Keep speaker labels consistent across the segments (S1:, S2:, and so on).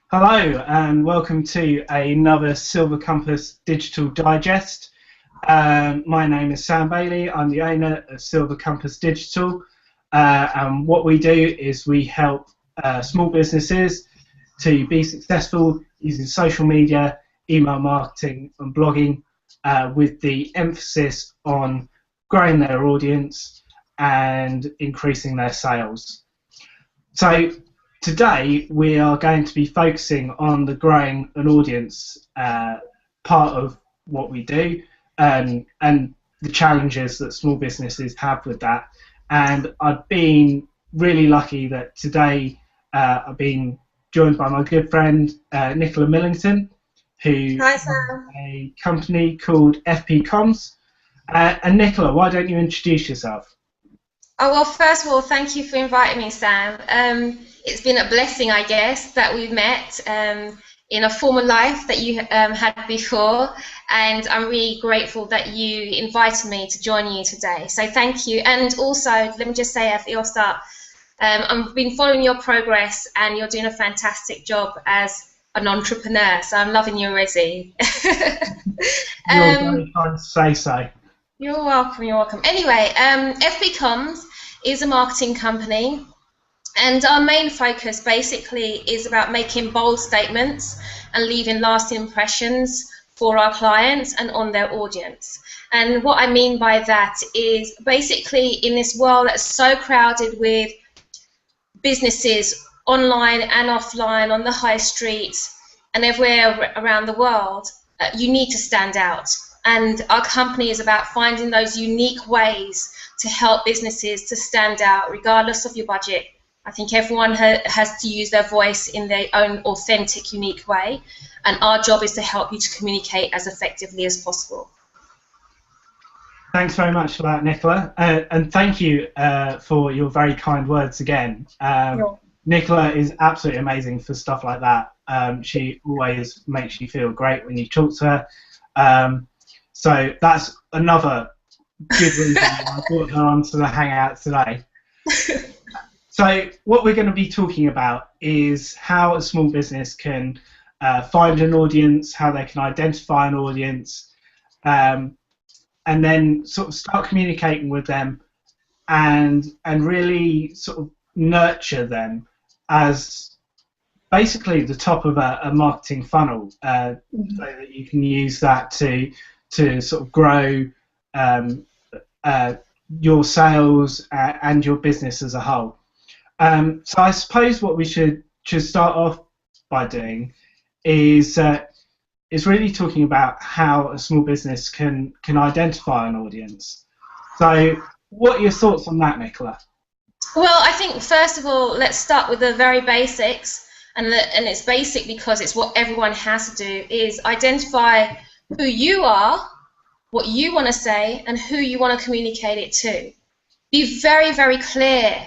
S1: Hello and welcome to another Silver Compass Digital Digest. My name is Sam Bailey. I'm the owner of Silver Compass Digital, and what we do is we help small businesses to be successful using social media, email marketing and blogging, with the emphasis on growing their audience and increasing their sales. So today we are going to be focusing on the growing an audience part of what we do, and the challenges that small businesses have with that. And I've been really lucky that today I've been joined by my good friend Nicola Millington, who
S2: Hi,
S1: has
S2: Sam.
S1: a company called FP Comms. And Nicola, why don't you introduce yourself?
S2: Oh, well, first of all, thank you for inviting me, Sam. It's been a blessing, I guess, that we've met in a former life that you had before, and I'm really grateful that you invited me to join you today. So thank you. And also, let me just say at your start, I've been following your progress, and you're doing a fantastic job as an entrepreneur, so I'm loving you already.
S1: You're very kind to say so.
S2: You're welcome, you're welcome. Anyway, FB Comms is a marketing company, and our main focus basically is about making bold statements and leaving lasting impressions for our clients and on their audience. And what I mean by that is basically in this world that's so crowded with businesses online and offline, on the high streets and everywhere around the world, you need to stand out. And our company is about finding those unique ways to help businesses to stand out regardless of your budget. I think everyone has to use their voice in their own authentic, unique way, and our job is to help you to communicate as effectively as possible.
S1: Thanks very much for that, Nicola, and thank you for your very kind words again. Nicola is absolutely amazing for stuff like that. She always makes you feel great when you talk to her. So that's another good reason why I brought her on to the Hangout today. So what we're going to be talking about is how a small business can find an audience, how they can identify an audience, and then sort of start communicating with them and really sort of nurture them as basically the top of a marketing funnel, so that you can use that to sort of grow your sales and your business as a whole. So I suppose what we should start off by doing is really talking about how a small business can identify an audience. So what are your thoughts on that, Nicola?
S2: Well, I think first of all, let's start with the very basics, and it's basic because it's what everyone has to do, is identify who you are, what you want to say, and who you want to communicate it to. Be very, very clear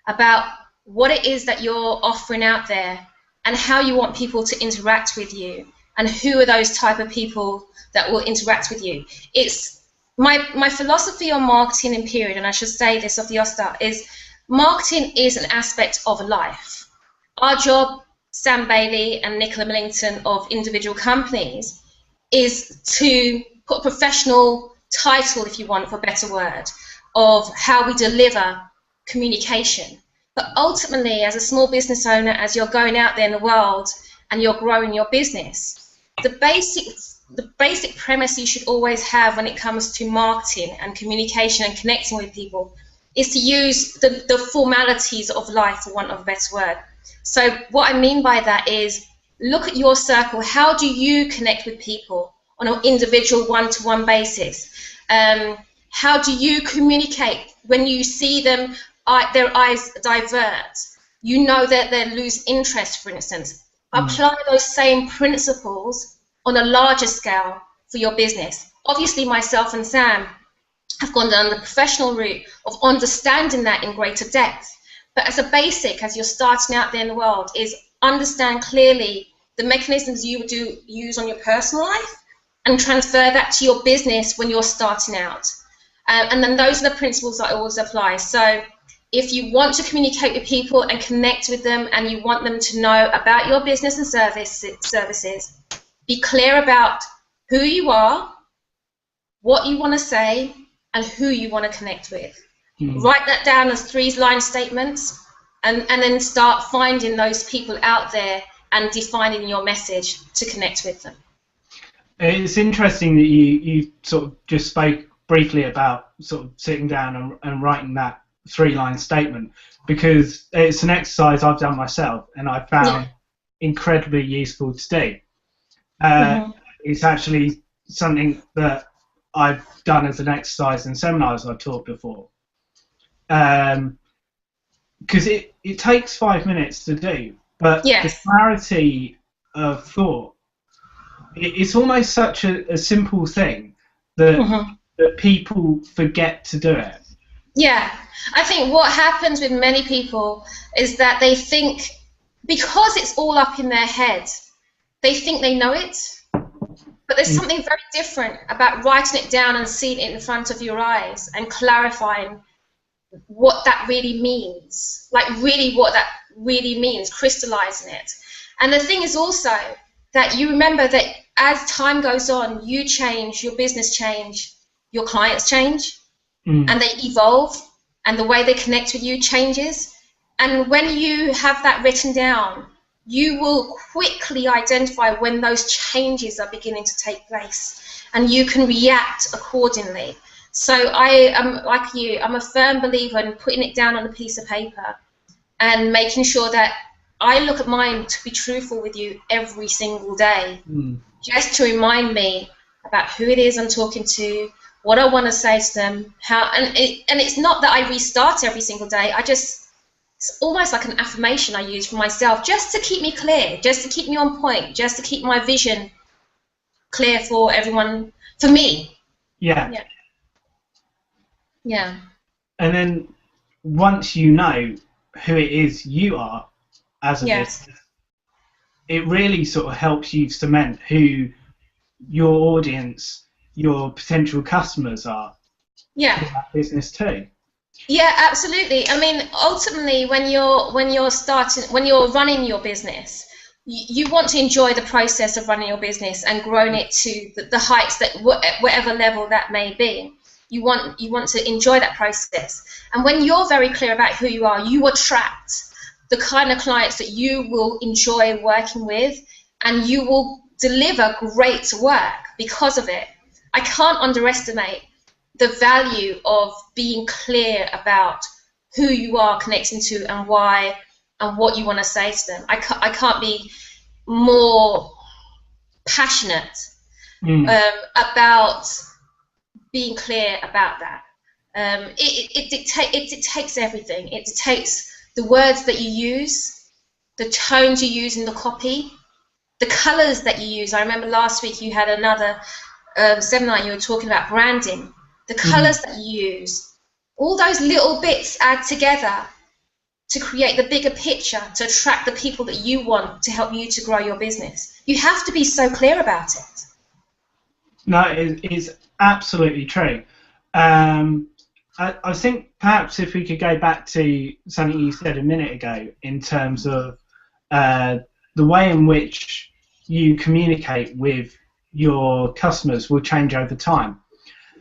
S2: about what it is that you're offering out there and how you want people to interact with you, and who are those type of people that will interact with you. It's my philosophy on marketing in period, and I should say this off the offstart, is marketing is an aspect of life. Our job, Sam Bailey and Nicola Millington of individual companies, is to put a professional title, if you want, for a better word, of how we deliver communication. But ultimately, as a small business owner, as you're going out there in the world and you're growing your business, the basic premise you should always have when it comes to marketing and communication and connecting with people is to use the formalities of life, for want of a better word. So what I mean by that is, look at your circle. How do you connect with people on an individual one-to-one basis? How do you communicate when you see them, their eyes divert? You know that they lose interest, for instance. Apply those same principles on a larger scale for your business. Obviously, myself and Sam have gone down the professional route of understanding that in greater depth. But as a basic, as you're starting out there in the world, is understand clearly the mechanisms you would use on your personal life and transfer that to your business when you're starting out. And then those are the principles that I always apply. So if you want to communicate with people and connect with them, and you want them to know about your business and services, be clear about who you are, what you want to say, and who you want to connect with. Write that down as 3-line statements, and then start finding those people out there and defining your message to connect with them.
S1: It's interesting that you sort of just spoke briefly about sort of sitting down and writing that 3-line statement, because it's an exercise I've done myself and I found incredibly useful to do. It's actually something that I've done as an exercise in seminars I've taught before, because it takes 5 minutes to do, but the clarity of thought, it's almost such a simple thing that that people forget to do it.
S2: Yeah, I think what happens with many people is that they think, because it's all up in their head, they think they know it, but there's something very different about writing it down and seeing it in front of your eyes and clarifying what that really means, like really what that really means, crystallizing it. And the thing is also that you remember that as time goes on, you change, your business change, your clients change, and they evolve, and the way they connect with you changes. And when you have that written down, you will quickly identify when those changes are beginning to take place, and you can react accordingly. So I am, like you, I'm a firm believer in putting it down on a piece of paper and making sure that I look at mine to be truthful with you every single day, just to remind me about who it is I'm talking to, what I want to say to them, and it's not that I restart every single day. It's almost like an affirmation I use for myself, just to keep me clear, just to keep me on point, just to keep my vision clear for everyone, for me.
S1: Yeah. And then once you know who it is you are as a business, it really sort of helps you cement who your audience, your potential customers are for that business too.
S2: Yeah, absolutely. I mean, ultimately, when you're running your business, you want to enjoy the process of running your business and growing it to the heights that whatever level that may be. You want to enjoy that process, and when you're very clear about who you are, you attract the kind of clients that you will enjoy working with, and you will deliver great work because of it. I can't underestimate the value of being clear about who you are connecting to and why and what you want to say to them. I can't be more passionate about being clear about that. It dictates everything. It dictates the words that you use, the tones you use in the copy, the colours that you use. I remember last week you had another seminar, you were talking about branding. The colours that you use, all those little bits add together to create the bigger picture, to attract the people that you want to help you to grow your business. You have to be so clear about it.
S1: No, it's absolutely true. I think perhaps if we could go back to something you said a minute ago in terms of the way in which you communicate with your customers will change over time.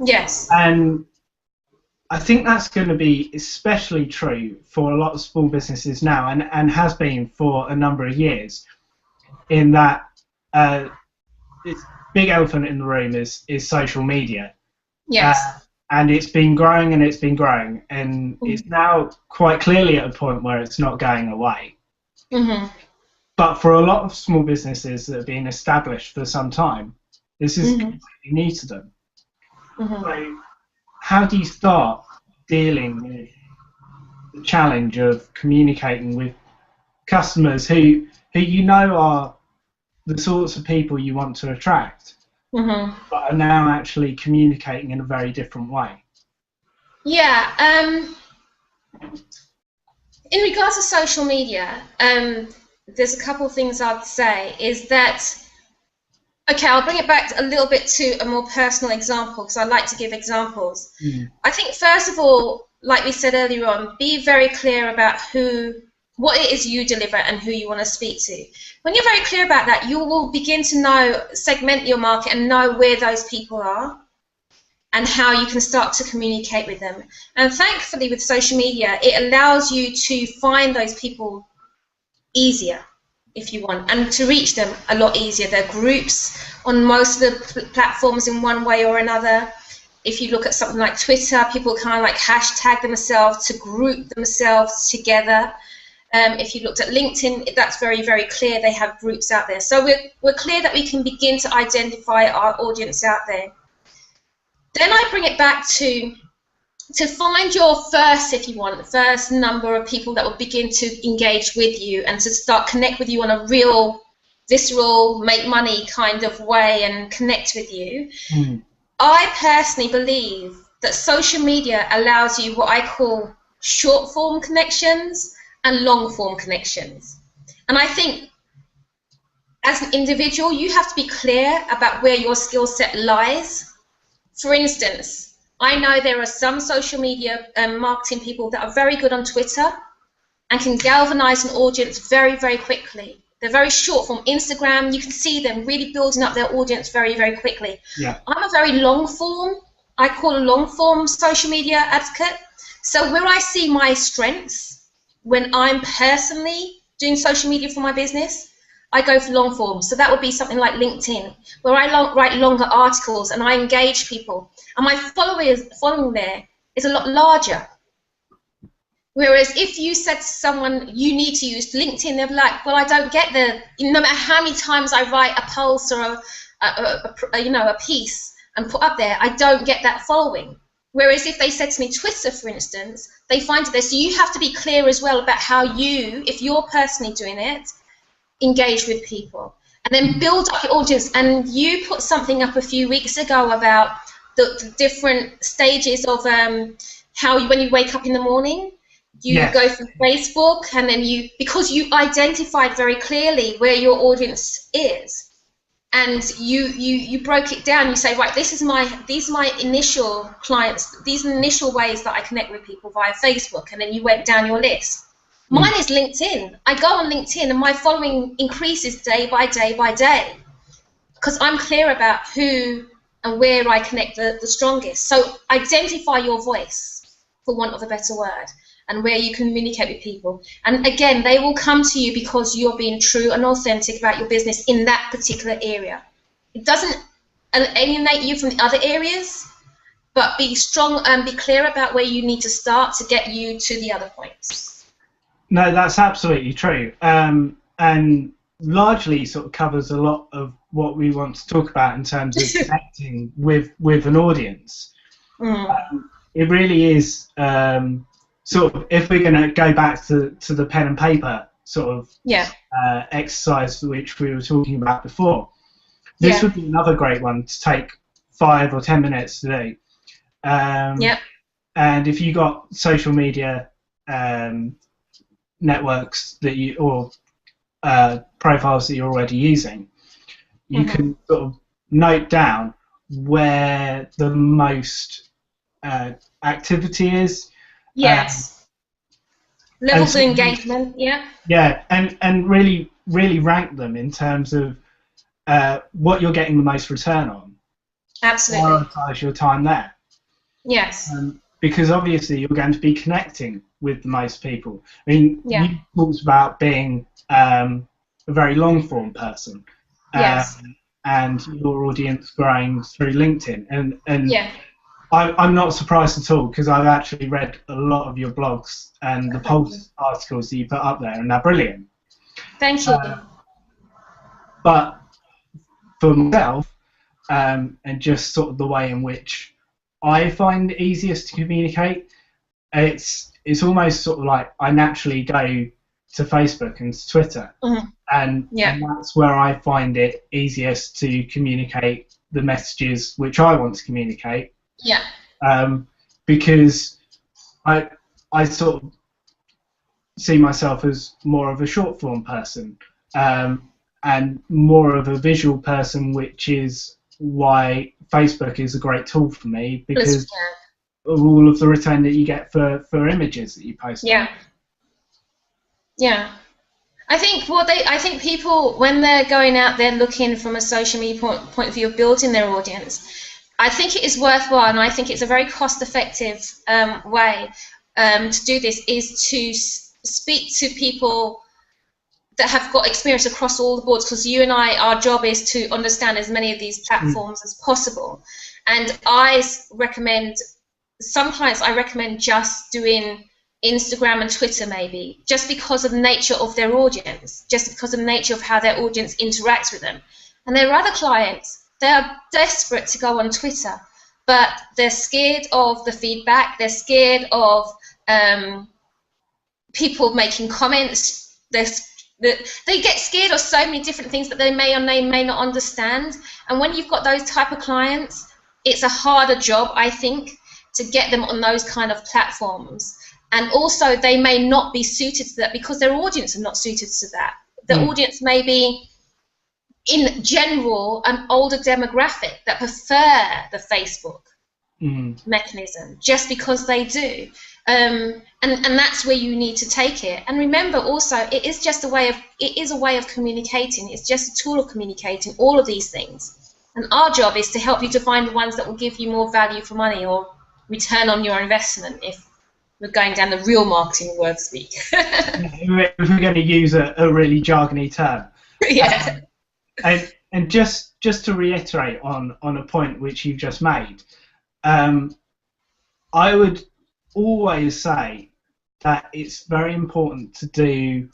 S2: Yes.
S1: And I think that's going to be especially true for a lot of small businesses now, and has been for a number of years, in that this big elephant in the room is social media.
S2: Yes.
S1: And it's been growing and it's been growing, and it's now quite clearly at a point where it's not going away. But for a lot of small businesses that have been established for some time, this is completely new to them. So how do you start dealing with the challenge of communicating with customers who you know are the sorts of people you want to attract, but are now actually communicating in a very different way?
S2: Yeah. In regards to social media, there's a couple of things I'd say. Is that, okay, I'll bring it back a little bit to a more personal example, because I like to give examples. I think, first of all, like we said earlier on, be very clear about what it is you deliver and who you want to speak to. When you're very clear about that, you will begin to segment your market and know where those people are and how you can start to communicate with them. And thankfully with social media, it allows you to find those people easier if you want, and to reach them a lot easier. There are groups on most of the platforms in one way or another. If you look at something like Twitter, people kind of like hashtag themselves to group themselves together. If you looked at LinkedIn, that's very, very clear. They have groups out there. So we're clear that we can begin to identify our audience out there. Then I bring it back to find your first number of people that will begin to engage with you and to start connect with you on a real, visceral, make money kind of way and connect with you. I personally believe that social media allows you what I call short form connections and long form connections. And I think as an individual, you have to be clear about where your skill set lies. For instance, I know there are some social media marketing people that are very good on Twitter and can galvanize an audience very, very quickly. They're very short form. Instagram, you can see them really building up their audience very, very quickly. Yeah. I'm a very long form, I call a long form social media advocate. So where I see my strengths when I'm personally doing social media for my business, I go for long form. So that would be something like LinkedIn, where I write longer articles and I engage people. And my following there is a lot larger. Whereas if you said to someone, you need to use LinkedIn, they'll be like, well, I don't get no matter how many times I write a post or a piece and put up there, I don't get that following. Whereas if they said to me Twitter, for instance, they find it there. So you have to be clear as well about how you, if you're personally doing it, engage with people. And then build up your audience. And you put something up a few weeks ago about the different stages of how when you wake up in the morning, you go through Facebook, and then because you identified very clearly where your audience is, and you broke it down. You say, right, these are my initial clients. These are the initial ways that I connect with people via Facebook, and then you went down your list. Mine is LinkedIn. I go on LinkedIn, and my following increases day by day by day because I'm clear about who and where I connect the strongest. So identify your voice, for want of a better word, and where you communicate with people. And again, they will come to you because you're being true and authentic about your business in that particular area. It doesn't alienate you from the other areas, but be strong and be clear about where you need to start to get you to the other points.
S1: No, that's absolutely true. And largely sort of covers a lot of what we want to talk about in terms of connecting with an audience. It really is sort of, if we're going to go back to the pen and paper sort of exercise which we were talking about before, this would be another great one to take 5 or 10 minutes to do. And if you got social media networks that you or profiles that you're already using, you can sort of note down where the most activity is.
S2: Yes. Levels of engagement.
S1: Yeah, and really rank them in terms of what you're getting the most return on.
S2: Absolutely.
S1: Prioritize your time there.
S2: Yes.
S1: Because obviously you're going to be connecting with the most people. I mean, you talked about being a very long form person, and your audience growing through LinkedIn, and I'm not surprised at all because I've actually read a lot of your blogs and the post articles that you put up there, and they're brilliant.
S2: Thank you.
S1: But for myself, and just sort of the way in which I find it easiest to communicate, it's almost sort of like I naturally go to Facebook and to Twitter, and that's where I find it easiest to communicate the messages which I want to communicate. Because I sort of see myself as more of a short form person, and more of a visual person, which is why Facebook is a great tool for me, because all of the return that you get for images that you post.
S2: Yeah. Yeah. I think people, when they're going out there looking from a social media point of view of building their audience, I think it is worthwhile, and I think it's a very cost-effective way to do this, is to speak to people that have got experience across all the boards, because you and I, our job is to understand as many of these platforms as possible. And sometimes I recommend just doing Instagram and Twitter, maybe, just because of the nature of their audience, just because of the nature of how their audience interacts with them. And there are other clients, they are desperate to go on Twitter, but they're scared of the feedback, they're scared of people making comments, they get scared of so many different things that they may or may not understand. And when you've got those type of clients, it's a harder job, I think, to get them on those kind of platforms. And also, they may not be suited to that because their audience are not suited to that. The audience may be, in general, an older demographic that prefer the Facebook mechanism, just because they do. And that's where you need to take it. And remember, also, it is a way of communicating. It's just a tool of communicating all of these things. And our job is to help you to find the ones that will give you more value for money or return on your investment, if we're going down the real marketing word speak.
S1: If we're going to use a really jargony term.
S2: Yeah.
S1: And just to reiterate on a point which you've just made, I would always say that it's very important to do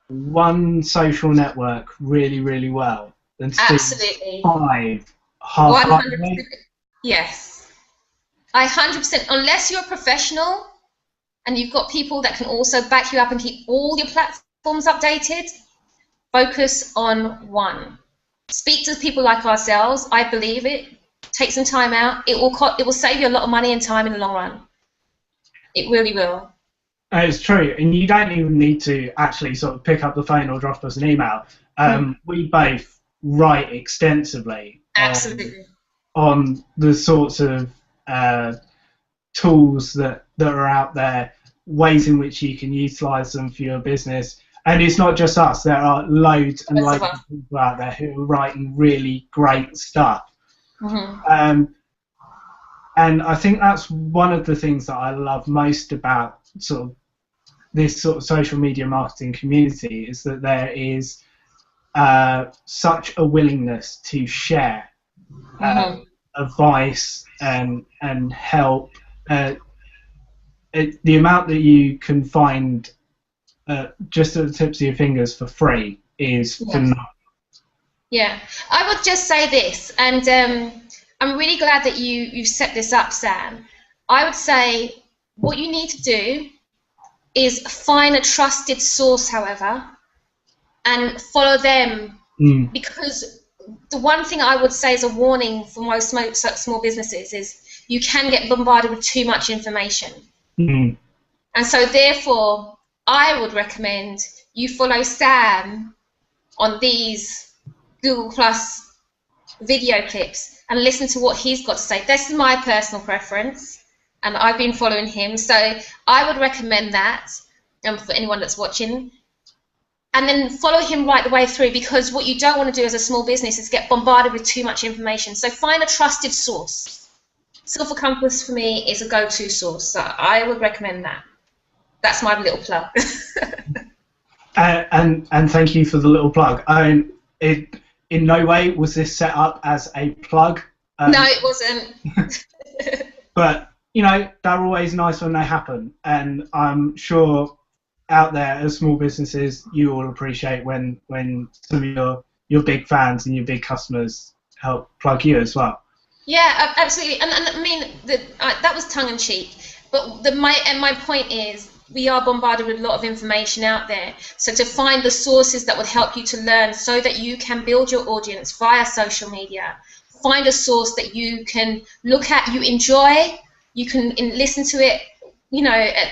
S1: one social network really, really well than to
S2: Absolutely.
S1: do 5 half-heartedly.
S2: Yes. 100%. Unless you're a professional and you've got people that can also back you up and keep all your platforms updated, focus on one. Speak to people like ourselves. I believe it. Take some time out. It will save you a lot of money and time in the long run. It really will.
S1: It's true, and you don't even need to actually sort of pick up the phone or drop us an email. We both write extensively on the sorts of tools that are out there, ways in which you can utilise them for your business. And it's not just us. There are loads and loads of people out there who are writing really great stuff. And I think that's one of the things that I love most about sort of this sort of social media marketing community, is that there is such a willingness to share advice and help. The amount that you can find just at the tips of your fingers for free is phenomenal.
S2: Yeah, I would just say this, and I'm really glad that you've set this up, Sam. I would say what you need to do is find a trusted source, however, and follow them, because the one thing I would say is a warning for most small businesses is you can get bombarded with too much information. And so therefore, I would recommend you follow Sam on these Google Plus video clips and listen to what he's got to say. This is my personal preference, and I've been following him, so I would recommend that for anyone that's watching. And then follow him right the way through, because what you don't want to do as a small business is get bombarded with too much information. So find a trusted source. Silver Compass for me is a go-to source, so I would recommend that. That's my little plug.
S1: And thank you for the little plug. In no way was this set up as a plug.
S2: No, it wasn't.
S1: But you know, they're always nice when they happen, and I'm sure out there as small businesses, you all appreciate when some of your big fans and your big customers help plug you as well. Yeah,
S2: absolutely. And I mean, that was tongue in cheek. But my point is, we are bombarded with a lot of information out there. So to find the sources that would help you to learn so that you can build your audience via social media, find a source that you can look at, you enjoy, you can listen to it, you know, at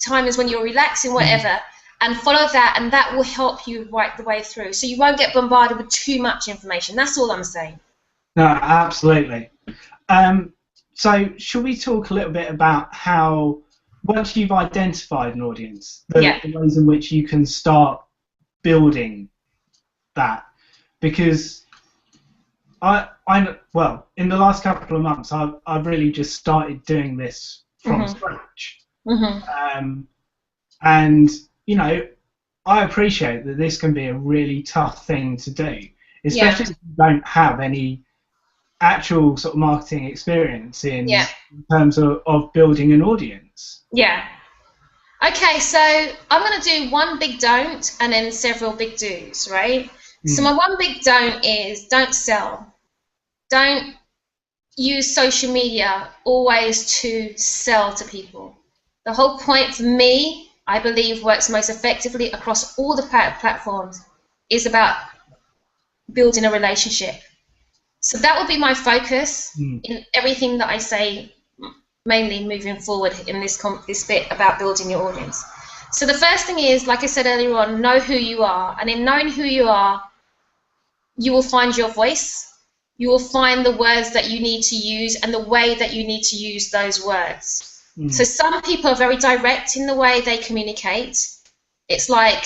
S2: times when you're relaxing, whatever, and follow that, and that will help you right the way through. So you won't get bombarded with too much information. That's all I'm saying.
S1: No, absolutely. So should we talk a little bit about how, once you've identified an audience, the ways in which you can start building that? Because well, in the last couple of months, I've really just started doing this from scratch. And, you know, I appreciate that this can be a really tough thing to do, especially if you don't have any actual sort of marketing experience in terms of building an audience.
S2: Yeah. Okay, so I'm going to do one big don't and then several big do's, right? So my one big don't is don't sell. Don't use social media always to sell to people. The whole point for me, I believe, works most effectively across all the platforms is about building a relationship. So that will be my focus in everything that I say, mainly moving forward in this bit about building your audience. So the first thing is, like I said earlier on, know who you are. And in knowing who you are, you will find your voice. You will find the words that you need to use and the way that you need to use those words. So some people are very direct in the way they communicate. It's like,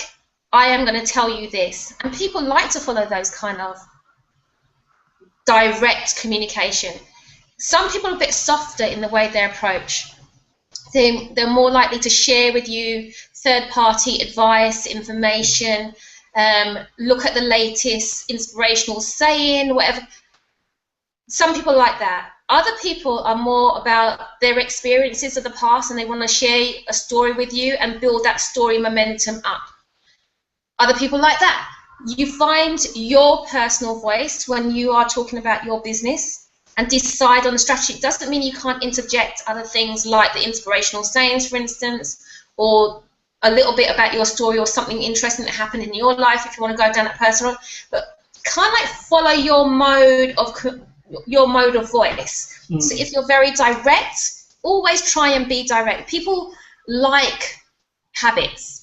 S2: I am going to tell you this. And people like to follow those kind of direct communication. Some people are a bit softer in the way they approach. They're more likely to share with you third-party advice, information, look at the latest inspirational saying, whatever. Some people like that. Other people are more about their experiences of the past and they want to share a story with you and build that story momentum up. Other people like that. You find your personal voice when you are talking about your business and decide on the strategy. It doesn't mean you can't interject other things like the inspirational sayings, for instance, or a little bit about your story or something interesting that happened in your life if you want to go down that personal. But kind of like follow your mode of voice. So if you're very direct, always try and be direct. People like habits.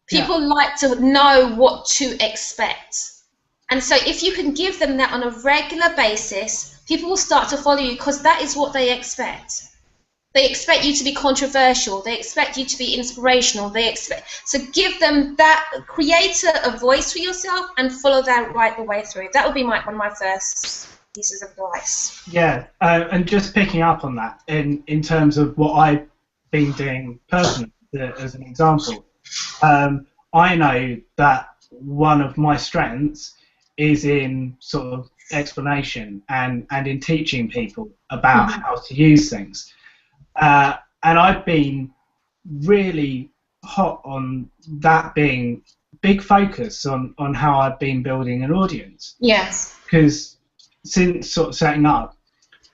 S2: People like to know what to expect. And so if you can give them that on a regular basis, people will start to follow you because that is what they expect. They expect you to be controversial. They expect you to be inspirational. So give them that, create a voice for yourself and follow that right the way through. That would be one of my first pieces of advice.
S1: Yeah, and just picking up on that in terms of what I've been doing personally, as an example. I know that one of my strengths is in sort of explanation and in teaching people about how to use things. And I've been really hot on that being big focus on how I've been building an audience.
S2: Yes.
S1: Because since sort of setting up,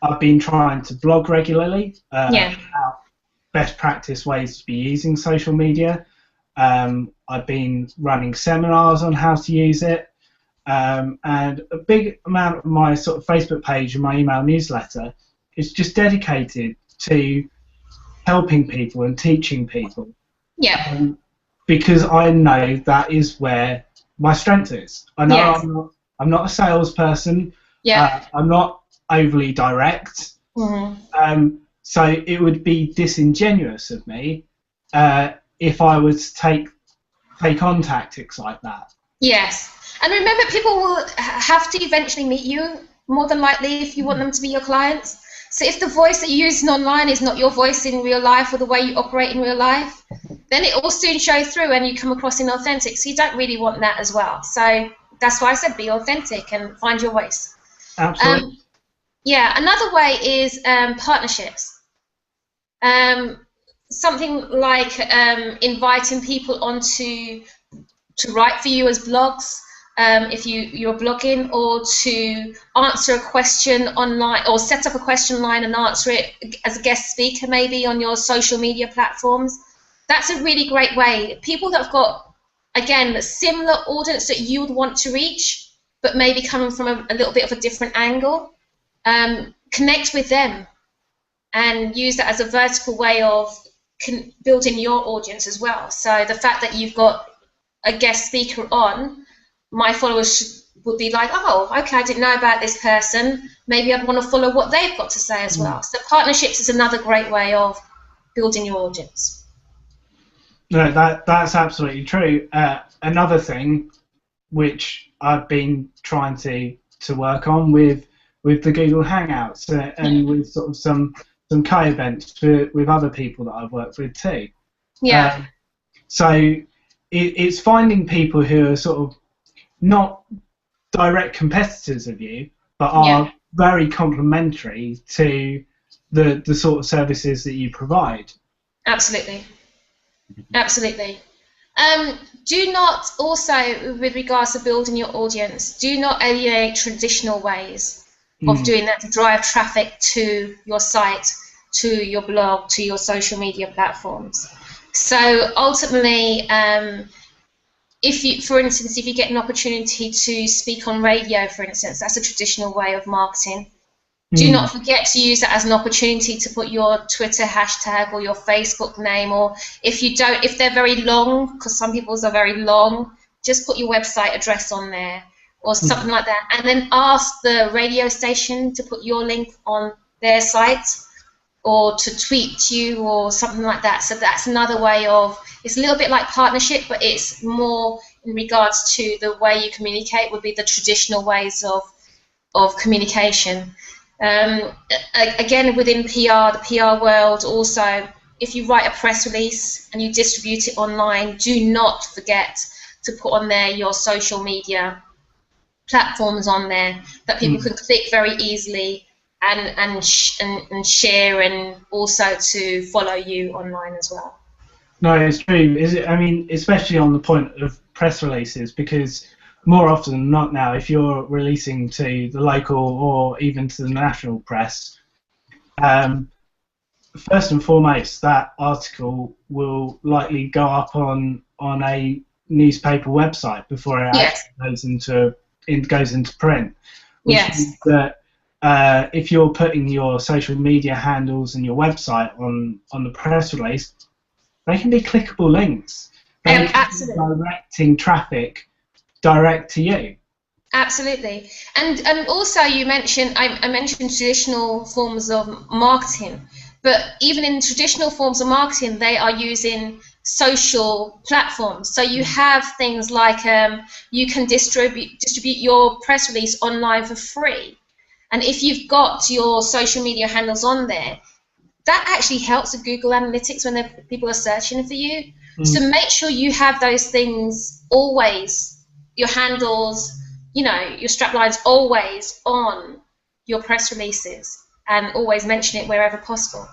S1: I've been trying to blog regularly about best practice ways to be using social media. I've been running seminars on how to use it, and a big amount of my sort of Facebook page and my email newsletter is just dedicated to helping people and teaching people.
S2: Yeah.
S1: Because I know that is where my strength is. I know I'm not a salesperson.
S2: Yeah.
S1: I'm not overly direct. So it would be disingenuous of me if I was to take on tactics like that.
S2: Yes. And remember, people will have to eventually meet you, more than likely, if you want them to be your clients. So if the voice that you're using online is not your voice in real life or the way you operate in real life, then it will soon show through and you come across inauthentic. So you don't really want that as well. So that's why I said be authentic and find your voice.
S1: Absolutely.
S2: Another way is partnerships. Something like inviting people onto to write for you as blogs, if you're blogging, or to answer a question online, or set up a question online and answer it as a guest speaker maybe on your social media platforms. That's a really great way. People that have got, again, a similar audience that you would want to reach, but maybe coming from a little bit of a different angle, connect with them and use that as a vertical way of building your audience as well. So the fact that you've got a guest speaker on my followers would be like, oh, okay, I didn't know about this person. Maybe I'd want to follow what they've got to say as well. So partnerships is another great way of building your audience.
S1: No, that's absolutely true. Another thing which I've been trying to work on with the Google Hangouts and with sort of some co-events with other people that I've worked with too.
S2: Yeah.
S1: So it's finding people who are sort of not direct competitors of you, but are very complementary to the sort of services that you provide.
S2: Absolutely. Absolutely. Do not also, with regards to building your audience, do not alienate traditional ways of doing that to drive traffic to your site, to your blog, to your social media platforms. So ultimately, if you, for instance, if you get an opportunity to speak on radio, for instance, that's a traditional way of marketing. Do not forget to use that as an opportunity to put your Twitter hashtag or your Facebook name, or if you don't, if they're very long, because some people's are very long, just put your website address on there or something like that, and then ask the radio station to put your link on their site or to tweet you or something like that. So that's another way of, it's a little bit like partnership, but it's more in regards to the way you communicate would be the traditional ways of communication. Again, within PR, the PR world also, if you write a press release and you distribute it online, do not forget to put on there your social media platforms on there that people can click very easily and share, and also to follow you online as well.
S1: No, it's true. I mean, especially on the point of press releases, because more often than not now, if you're releasing to the local or even to the national press, first and foremost, that article will likely go up on a newspaper website before it actually goes into print. Which means that if you're putting your social media handles and your website on the press release, they can be clickable links. They can be directing traffic direct to you.
S2: Absolutely. And also you mentioned, I mentioned traditional forms of marketing, but even in traditional forms of marketing, they are using social platforms. So you have things like you can distribute your press release online for free. And if you've got your social media handles on there, that actually helps with Google Analytics when people are searching for you. So make sure you have those things always, your handles, you know, your straplines always on your press releases, and always mention it wherever possible.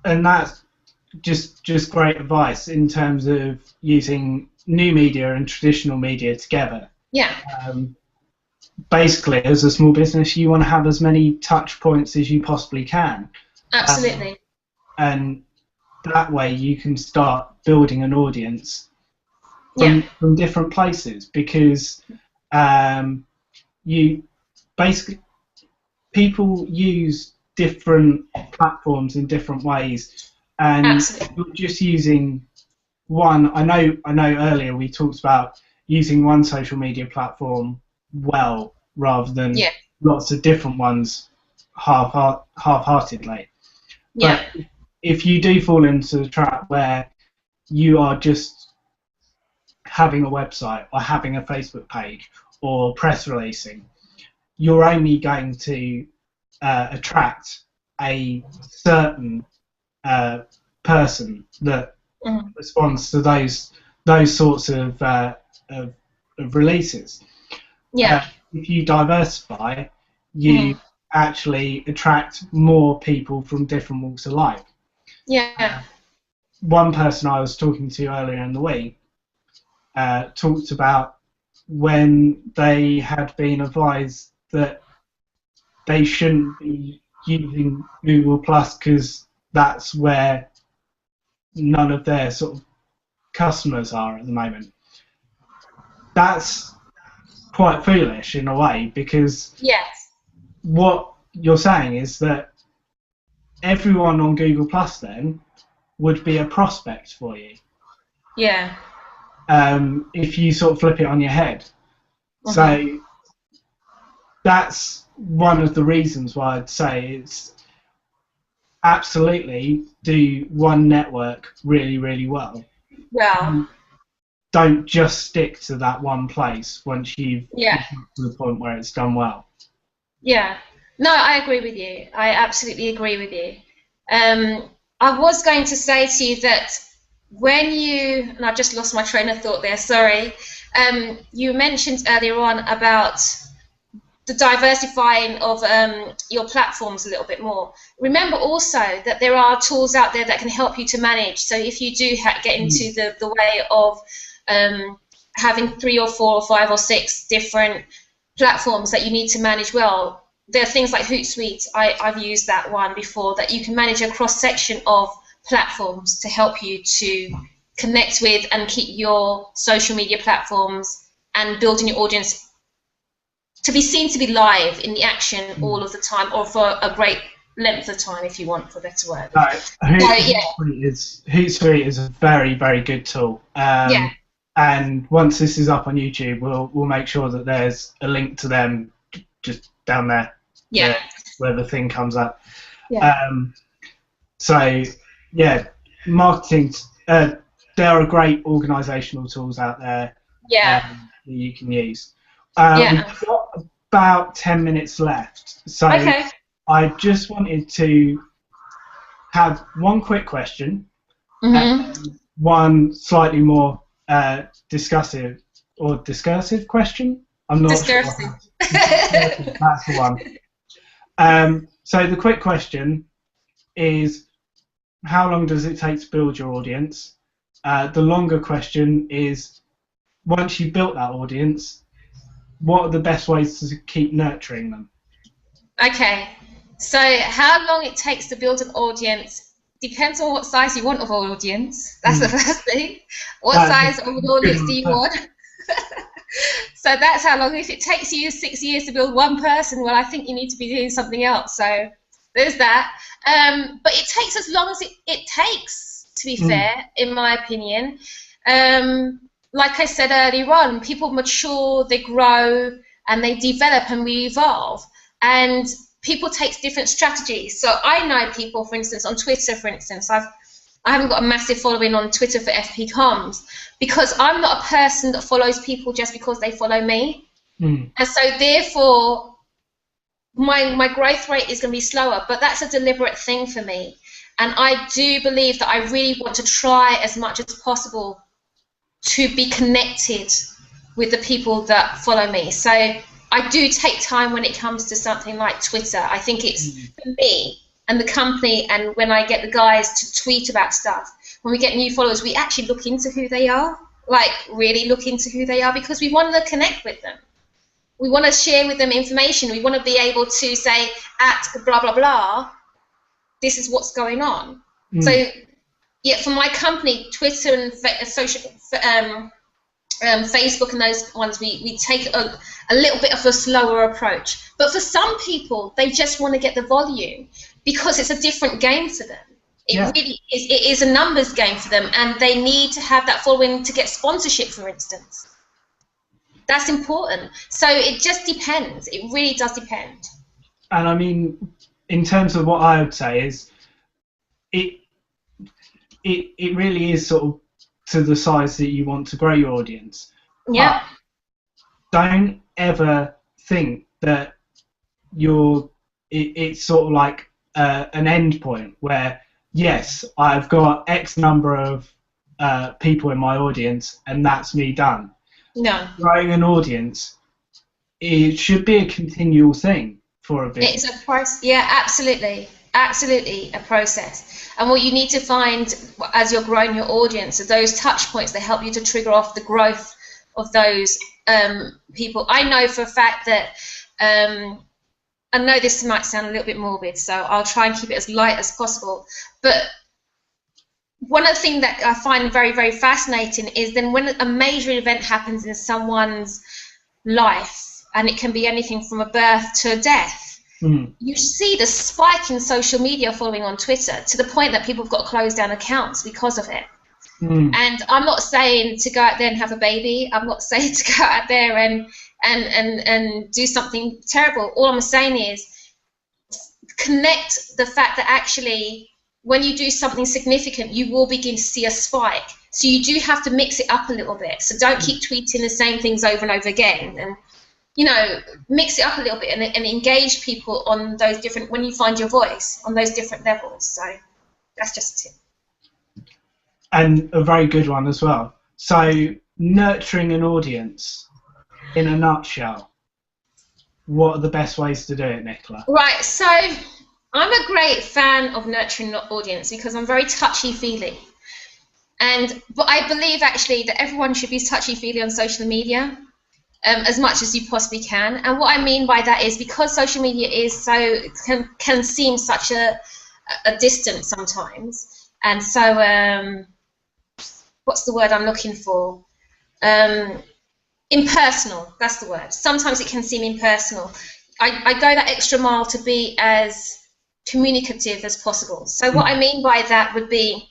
S1: And that's just great advice in terms of using new media and traditional media together.
S2: Yeah.
S1: Basically, as a small business, you want to have as many touch points as you possibly can.
S2: Absolutely.
S1: And that way you can start building an audience from different places, because you basically, people use different platforms in different ways, and you're just using one. I know earlier we talked about using one social media platform well rather than lots of different ones half-heartedly. But if you do fall into the trap where you are just having a website or having a Facebook page or press releasing, you're only going to attract a certain person that responds to those sorts of releases. If you diversify, you actually attract more people from different walks of life. One person I was talking to earlier in the week talked about when they had been advised that they shouldn't be using Google Plus because that's where none of their sort of customers are at the moment. That's quite foolish in a way, because what you're saying is that everyone on Google Plus then would be a prospect for you. if you sort of flip it on your head. So that's one of the reasons why I'd say it's absolutely do one network really, really well.
S2: Well,
S1: don't just stick to that one place once you've got to the point where it's done well.
S2: Yeah. No, I agree with you. I absolutely agree with you. I was going to say to you that when you, and I just lost my train of thought there, sorry. You mentioned earlier on about the diversifying of your platforms a little bit more. Remember also that there are tools out there that can help you to manage. So if you do get into the way of having 3 or 4 or 5 or 6 different platforms that you need to manage well, there are things like Hootsuite. I've used that one before, that you can manage a cross-section of platforms to help you to connect with and keep your social media platforms and building your audience to be seen to be live in the action all of the time, or for a great length of time, if you want, for a better word.
S1: Hootsuite is a very, very good tool. And once this is up on YouTube, we'll make sure that there's a link to them just down there, where the thing comes up. So yeah, marketing. There are great organisational tools out there that you can use. We've got about 10 minutes left, so I just wanted to have one quick question, and one slightly more discursive question. I'm not sure. That's the one. So the quick question is, how long does it take to build your audience? The longer question is, once you've built that audience, what are the best ways to keep nurturing them? Okay,
S2: so how long it takes to build an audience depends on what size you want of audience. That's the first thing. What size of audience do you want? So that's how long. If it takes you 6 years to build one person, well, I think you need to be doing something else. So there's that. But it takes as long as it takes, to be fair, in my opinion. Like I said earlier on, people mature, they grow, and they develop, and we evolve. And people take different strategies. So I know people, for instance, on Twitter, for instance, I haven't got a massive following on Twitter for FP Comms, because I'm not a person that follows people just because they follow me. And so therefore, my growth rate is going to be slower, but that's a deliberate thing for me. And I do believe that I really want to try as much as possible to be connected with the people that follow me. So I do take time when it comes to something like Twitter. I think it's for me and the company, and when I get the guys to tweet about stuff, when we get new followers, we actually look into who they are, like really look into who they are, because we want to connect with them. We want to share with them information. We want to be able to say, at blah, blah, blah, this is what's going on. So yeah, for my company, Twitter and Facebook and those ones, we take a little bit of a slower approach. But for some people, they just want to get the volume because it's a different game for them. It really is. It is a numbers game for them, and they need to have that following to get sponsorship, for instance. That's important. So it just depends. It really does depend.
S1: And I mean, in terms of what I would say is, it really is sort of to the size that you want to grow your audience.
S2: Yeah.
S1: But don't ever think that it's sort of like an end point where, yes, I've got X number of people in my audience and that's me done.
S2: No.
S1: Growing an audience, it should be a continual thing for a business.
S2: It's a process. Yeah, absolutely. Absolutely a process. And what you need to find as you're growing your audience are those touch points that help you to trigger off the growth of those people. I know for a fact that, I know this might sound a little bit morbid, so I'll try and keep it as light as possible, but one of the things that I find very, very fascinating is then when a major event happens in someone's life, and it can be anything from a birth to a death, you see the spike in social media following on Twitter to the point that people have got to close down accounts because of it. And I'm not saying to go out there and have a baby. I'm not saying to go out there and do something terrible. All I'm saying is connect the fact that actually when you do something significant, you will begin to see a spike. So you do have to mix it up a little bit. So don't keep tweeting the same things over and over again. And, you know, mix it up a little bit and engage people on those different, when you find your voice, on those different levels. So that's just a tip.
S1: And a very good one as well. So nurturing an audience, in a nutshell, what are the best ways to do it, Nicola?
S2: Right, so I'm a great fan of nurturing the audience because I'm very touchy-feely. But I believe actually that everyone should be touchy-feely on social media as much as you possibly can. And what I mean by that is because social media is can seem such a distance sometimes. And so, what's the word I'm looking for? Impersonal, that's the word. Sometimes it can seem impersonal. I go that extra mile to be as communicative as possible. So what I mean by that would be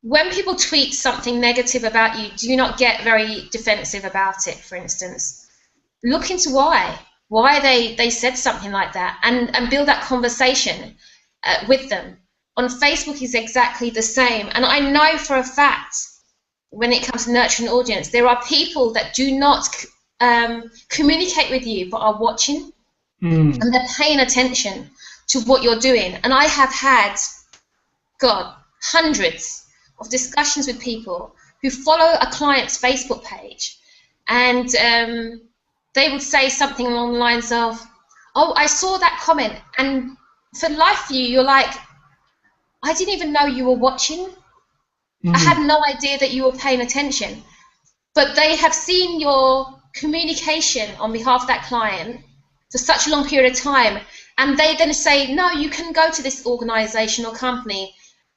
S2: when people tweet something negative about you, do not get very defensive about it, for instance. Look into why they said something like that and build that conversation with them. On Facebook is exactly the same. And I know for a fact when it comes to nurturing an audience, there are people that do not communicate with you but are watching and they're paying attention to what you're doing. And I have had, hundreds of discussions with people who follow a client's Facebook page, and they would say something along the lines of, oh, I saw that comment, and for the life of you, you're like, I didn't even know you were watching. I had no idea that you were paying attention. But they have seen your communication on behalf of that client for such a long period of time, and they then say, no, you can go to this organization or company,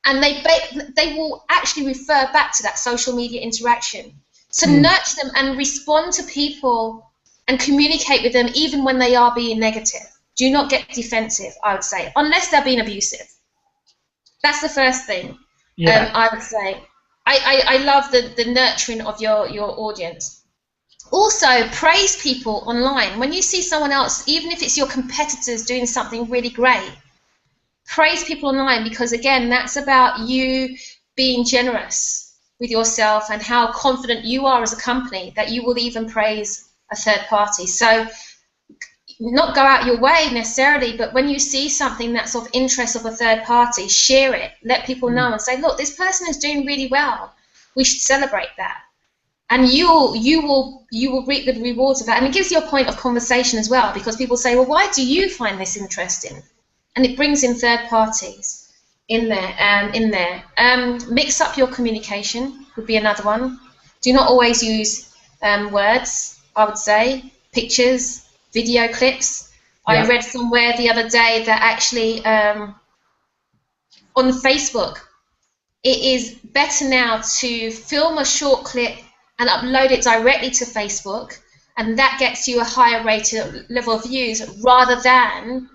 S2: and they will actually refer back to that social media interaction. So nurture them and respond to people and communicate with them even when they are being negative. Do not get defensive, I would say, unless they're being abusive. That's the first thing. I would say. I love the nurturing of your audience. Also, praise people online. When you see someone else, even if it's your competitors doing something really great, praise people online, because again, that's about you being generous with yourself and how confident you are as a company that you will even praise a third party. So not go out your way necessarily, but when you see something that's of interest of a third party, share it, let people know and say, look, this person is doing really well. We should celebrate that. And you will reap the rewards of that. And it gives you a point of conversation as well, because people say, well, why do you find this interesting? And it brings in third parties in there. Mix up your communication would be another one. Do not always use words, I would say. Pictures, video clips. I read somewhere the other day that actually on Facebook, it is better now to film a short clip and upload it directly to Facebook, and that gets you a higher rated level of views rather than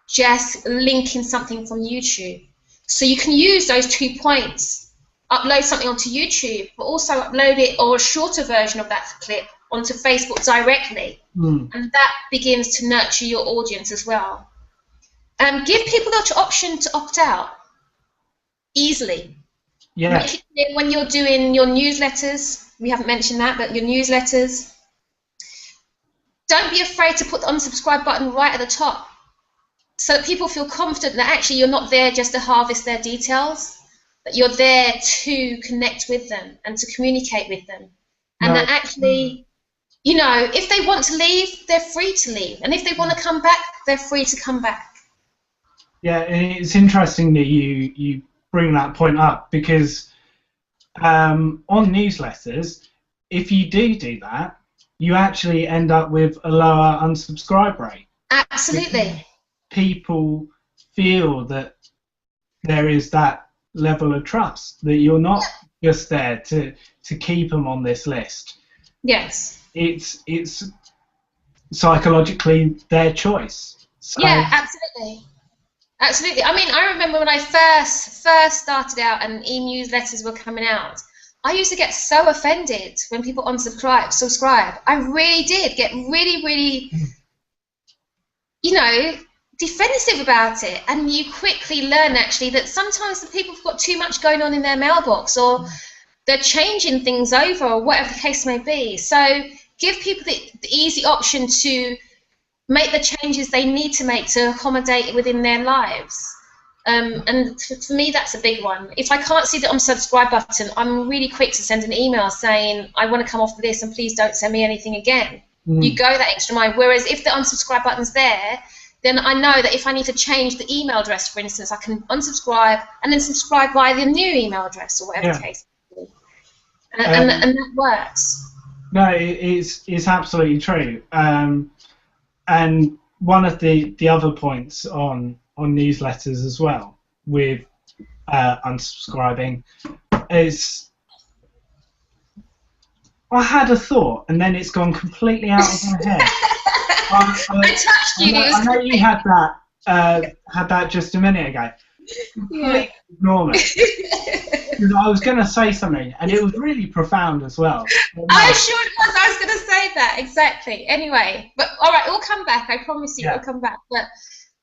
S2: just linking something from YouTube. So you can use those 2 points, upload something onto YouTube, but also upload it, or a shorter version of that clip, onto Facebook directly, and that begins to nurture your audience as well. Give people the option to opt out easily. Make it clear when you're doing your newsletters, we haven't mentioned that, but your newsletters, don't be afraid to put the unsubscribe button right at the top, so that people feel confident that actually you're not there just to harvest their details, that you're there to connect with them and to communicate with them, and that actually, you know, if they want to leave, they're free to leave, and if they want to come back, they're free to come back.
S1: Yeah, and it's interesting that you bring that point up, because on newsletters, if you do that, you actually end up with a lower unsubscribe rate.
S2: Absolutely.
S1: People feel that there is that level of trust, that you're not just there to keep them on this list.
S2: Yes.
S1: It's psychologically their choice. So,
S2: yeah, absolutely. Absolutely. I mean, I remember when I first started out and e-newsletters were coming out, I used to get so offended when people subscribe. I really did get really, really, you know, defensive about it. And you quickly learn actually that sometimes the people have got too much going on in their mailbox, or they're changing things over, or whatever the case may be. So give people the easy option to make the changes they need to make to accommodate within their lives. And for me, that's a big one. If I can't see the unsubscribe button, I'm really quick to send an email saying, I want to come off of this and please don't send me anything again. You go that extra mile. Whereas if the unsubscribe button's there, then I know that if I need to change the email address, for instance, I can unsubscribe and then subscribe via the new email address or whatever the case may be. And that works.
S1: No, it's absolutely true. And one of the other points on newsletters as well with unsubscribing is, I had a thought and then it's gone completely out of my head.
S2: I touched you.
S1: I know you had that just a minute ago. Completely ignore me. Because I was going to say something and it was really profound as well.
S2: I'm sure it was. I was going to say that exactly. Anyway, but all right, it'll come back. I promise you, it'll come back. But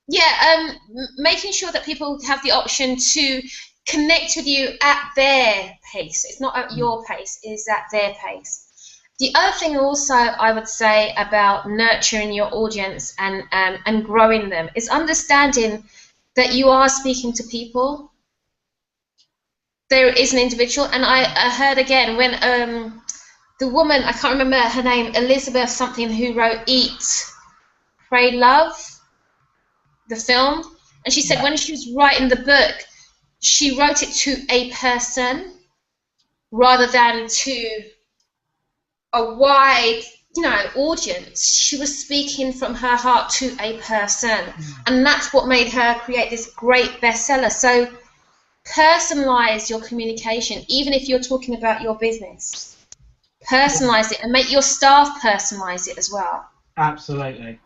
S2: yeah, making sure that people have the option to connect with you at their pace. It's not at your pace, it's at their pace. The other thing also I would say about nurturing your audience and growing them is understanding that you are speaking to people. There is an individual, and I heard again when the woman, I can't remember her name, Elizabeth something, who wrote Eat, Pray, Love, the film, and she said when she was writing the book, she wrote it to a person rather than to a wide, audience. She was speaking from her heart to a person, and that's what made her create this great bestseller. So personalize your communication, even if you're talking about your business. Personalize it and make your staff personalize it as well.
S1: Absolutely.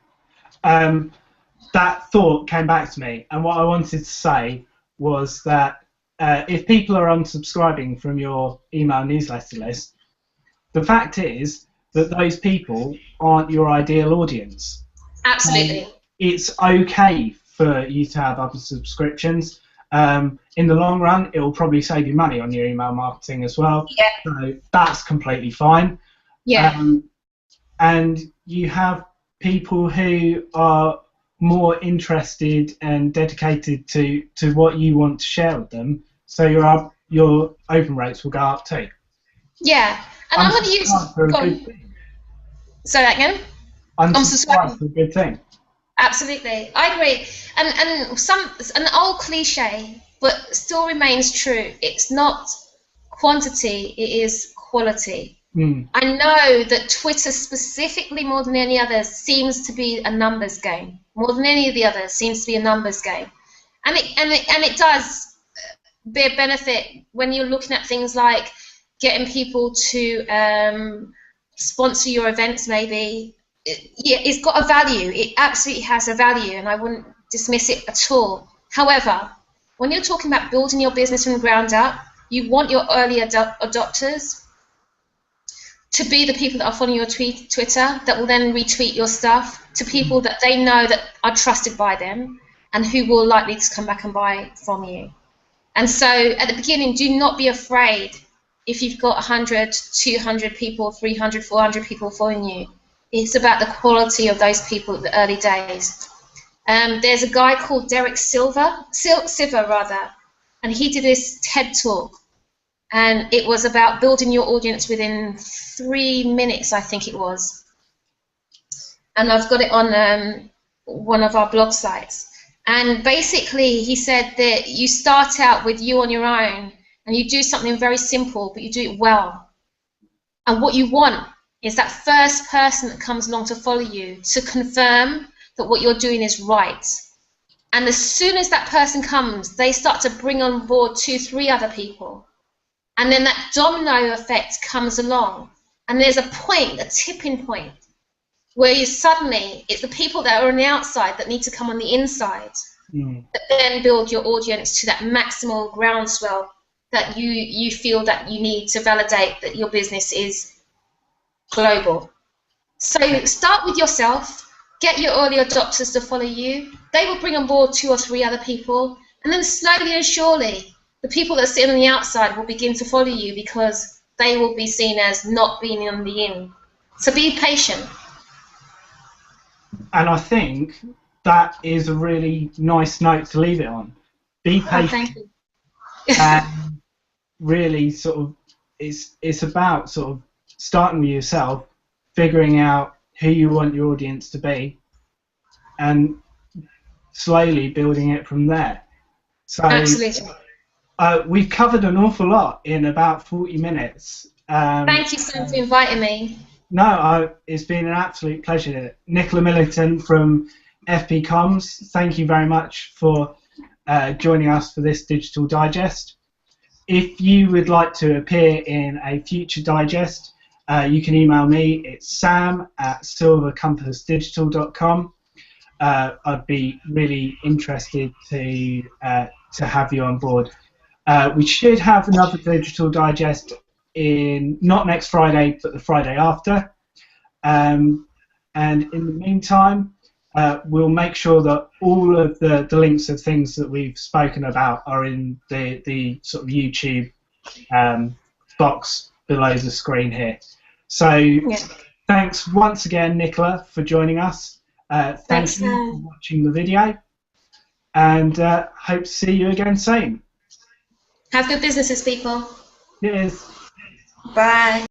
S1: That thought came back to me, and what I wanted to say was that if people are unsubscribing from your email newsletter list, the fact is that those people aren't your ideal audience.
S2: Absolutely.
S1: It's okay for you to have other subscriptions. In the long run, it will probably save you money on your email marketing as well.
S2: Yeah.
S1: So that's completely fine.
S2: Yeah.
S1: And you have people who are more interested and dedicated to what you want to share with them, so your open rates will go up too.
S2: Yeah, and I'm going to use. Say that again.
S1: Unsubscribe for a good thing.
S2: Absolutely, I agree. And an old cliche, but still remains true. It's not quantity; it is quality. I know that Twitter specifically, more than any other, seems to be a numbers game. More than any of the others, seems to be a numbers game, and it does be a benefit when you're looking at things like getting people to sponsor your events. Maybe it's got a value. It absolutely has a value, and I wouldn't dismiss it at all. However, when you're talking about building your business from the ground up, you want your early adopters to be the people that are following your Twitter, that will then retweet your stuff to people that they know that are trusted by them and who will likely to come back and buy from you. And so at the beginning, do not be afraid if you've got 100, 200 people, 300, 400 people following you. It's about the quality of those people at the early days. There's a guy called Derek Silver, and he did this TED Talk. And it was about building your audience within 3 minutes, I think it was. And I've got it on one of our blog sites. And basically, he said that you start out with you on your own, and you do something very simple, but you do it well. And what you want is that first person that comes along to follow you to confirm that what you're doing is right. And as soon as that person comes, they start to bring on board 2, 3 other people. And then that domino effect comes along, and there's a point, a tipping point, where suddenly it's the people that are on the outside that need to come on the inside. but then build your audience to that maximal groundswell that you feel that you need to validate that your business is global. So start with yourself, get your early adopters to follow you. They will bring on board 2 or 3 other people, and then slowly and surely, the people that sit on the outside will begin to follow you because they will be seen as not being on the in. So be patient.
S1: And I think that is a really nice note to leave it on. Be patient.
S2: Oh, thank you.
S1: And really sort of, it's about sort of starting with yourself, figuring out who you want your audience to be, and slowly building it from there. So
S2: Absolutely.
S1: We've covered an awful lot in about 40 minutes.
S2: Thank you, Sam, for inviting me.
S1: No, it's been an absolute pleasure. Nicola Millington from FP Comms, thank you very much for joining us for this digital digest. If you would like to appear in a future digest, you can email me. It's sam@silvercompassdigital.com. I'd be really interested to have you on board. We should have another digital digest in not next Friday, but the Friday after. And in the meantime, we'll make sure that all of the links of things that we've spoken about are in the sort of YouTube box below the screen here. So thanks once again, Nicola, for joining us. Thank you for watching the video, and hope to see you again soon.
S2: Have good businesses, people.
S1: Cheers.
S2: Bye.